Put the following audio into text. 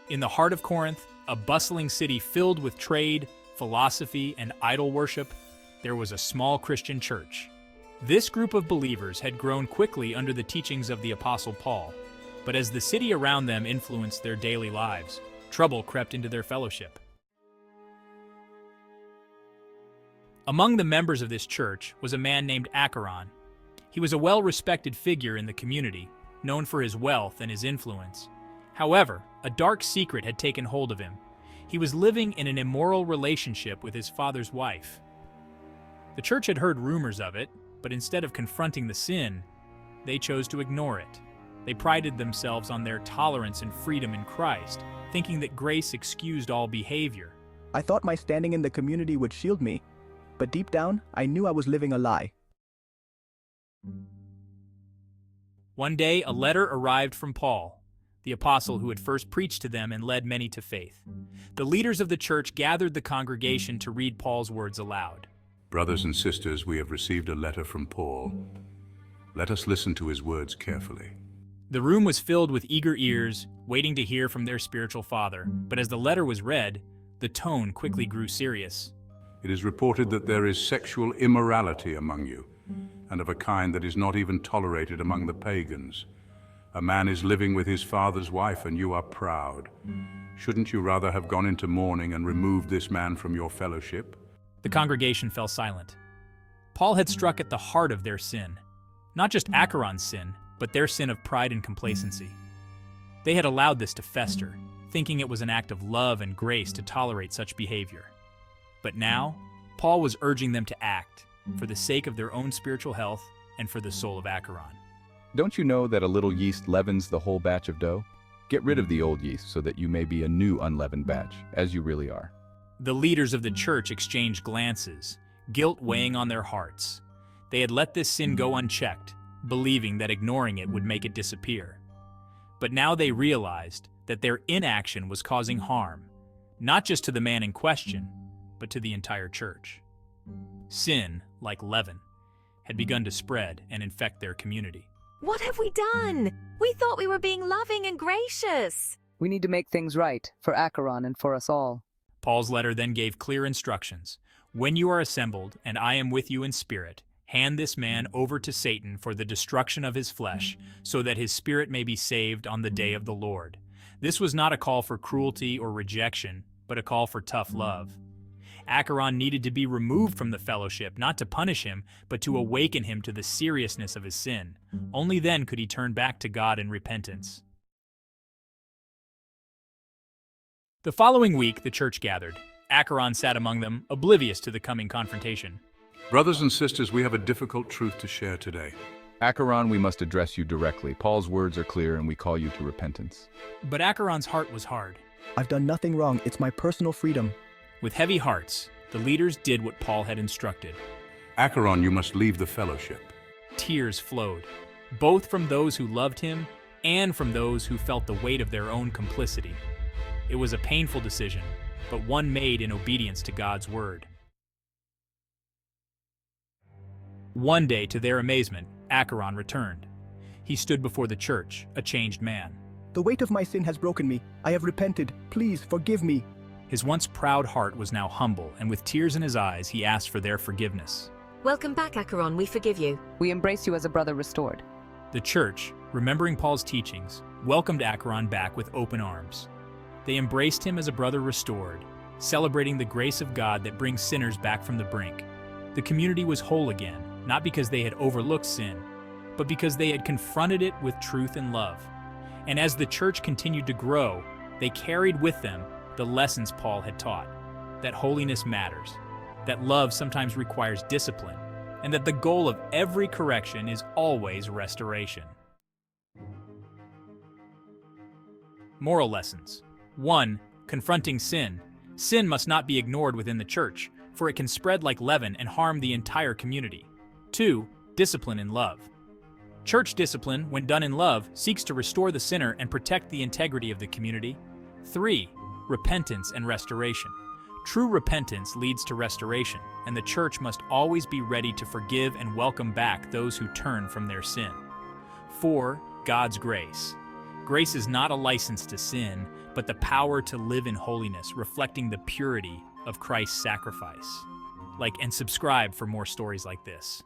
In the heart of Corinth, a bustling city filled with trade, philosophy, and idol worship, there was a small Christian church. This group of believers had grown quickly under the teachings of the Apostle Paul, but as the city around them influenced their daily lives, trouble crept into their fellowship. Among the members of this church was a man named Acharon. He was a well-respected figure in the community, known for his wealth and his influence. However, a dark secret had taken hold of him. He was living in an immoral relationship with his father's wife. The church had heard rumors of it, but instead of confronting the sin, they chose to ignore it. They prided themselves on their tolerance and freedom in Christ, thinking that grace excused all behavior. I thought my standing in the community would shield me, but deep down, I knew I was living a lie. One day, a letter arrived from Paul, the apostle who had first preached to them and led many to faith. The leaders of the church gathered the congregation to read Paul's words aloud. Brothers and sisters, we have received a letter from Paul. Let us listen to his words carefully. The room was filled with eager ears, waiting to hear from their spiritual father, but as the letter was read, the tone quickly grew serious. It is reported that there is sexual immorality among you, and of a kind that is not even tolerated among the pagans. A man is living with his father's wife, and you are proud. Shouldn't you rather have gone into mourning and removed this man from your fellowship? The congregation fell silent. Paul had struck at the heart of their sin. Not just Acharon's sin, but their sin of pride and complacency. They had allowed this to fester, thinking it was an act of love and grace to tolerate such behavior. But now, Paul was urging them to act, for the sake of their own spiritual health and for the soul of Acharon. Don't you know that a little yeast leavens the whole batch of dough? Get rid of the old yeast so that you may be a new unleavened batch, as you really are. The leaders of the church exchanged glances, guilt weighing on their hearts. They had let this sin go unchecked, believing that ignoring it would make it disappear. But now they realized that their inaction was causing harm, not just to the man in question, but to the entire church. Sin, like leaven, had begun to spread and infect their community. What have we done? We thought we were being loving and gracious. We need to make things right, for Acharon and for us all. Paul's letter then gave clear instructions. When you are assembled, and I am with you in spirit, hand this man over to Satan for the destruction of his flesh, so that his spirit may be saved on the day of the Lord. This was not a call for cruelty or rejection, but a call for tough love. Acharon needed to be removed from the fellowship, not to punish him, but to awaken him to the seriousness of his sin. Only then could he turn back to God in repentance. The following week, the church gathered. Acharon sat among them, oblivious to the coming confrontation. Brothers and sisters, we have a difficult truth to share today. Acharon, we must address you directly. Paul's words are clear and we call you to repentance. But Acharon's heart was hard. I've done nothing wrong. It's my personal freedom. With heavy hearts, the leaders did what Paul had instructed. Acharon, you must leave the fellowship. Tears flowed, both from those who loved him and from those who felt the weight of their own complicity. It was a painful decision, but one made in obedience to God's word. One day, to their amazement, Acharon returned. He stood before the church, a changed man. The weight of my sin has broken me. I have repented. Please forgive me. His once proud heart was now humble, and with tears in his eyes, he asked for their forgiveness. Welcome back, Acharon. We forgive you. We embrace you as a brother restored. The church, remembering Paul's teachings, welcomed Acharon back with open arms. They embraced him as a brother restored, celebrating the grace of God that brings sinners back from the brink. The community was whole again, not because they had overlooked sin, but because they had confronted it with truth and love. And as the church continued to grow, they carried with them the lessons Paul had taught, that holiness matters, that love sometimes requires discipline, and that the goal of every correction is always restoration. Moral lessons. 1. Confronting sin. Sin must not be ignored within the church, for it can spread like leaven and harm the entire community. 2. Discipline in love. Church discipline, when done in love, seeks to restore the sinner and protect the integrity of the community. 3. Repentance and restoration. True repentance leads to restoration, and the church must always be ready to forgive and welcome back those who turn from their sin. 4. God's grace. Grace is not a license to sin, but the power to live in holiness, reflecting the purity of Christ's sacrifice. Like and subscribe for more stories like this.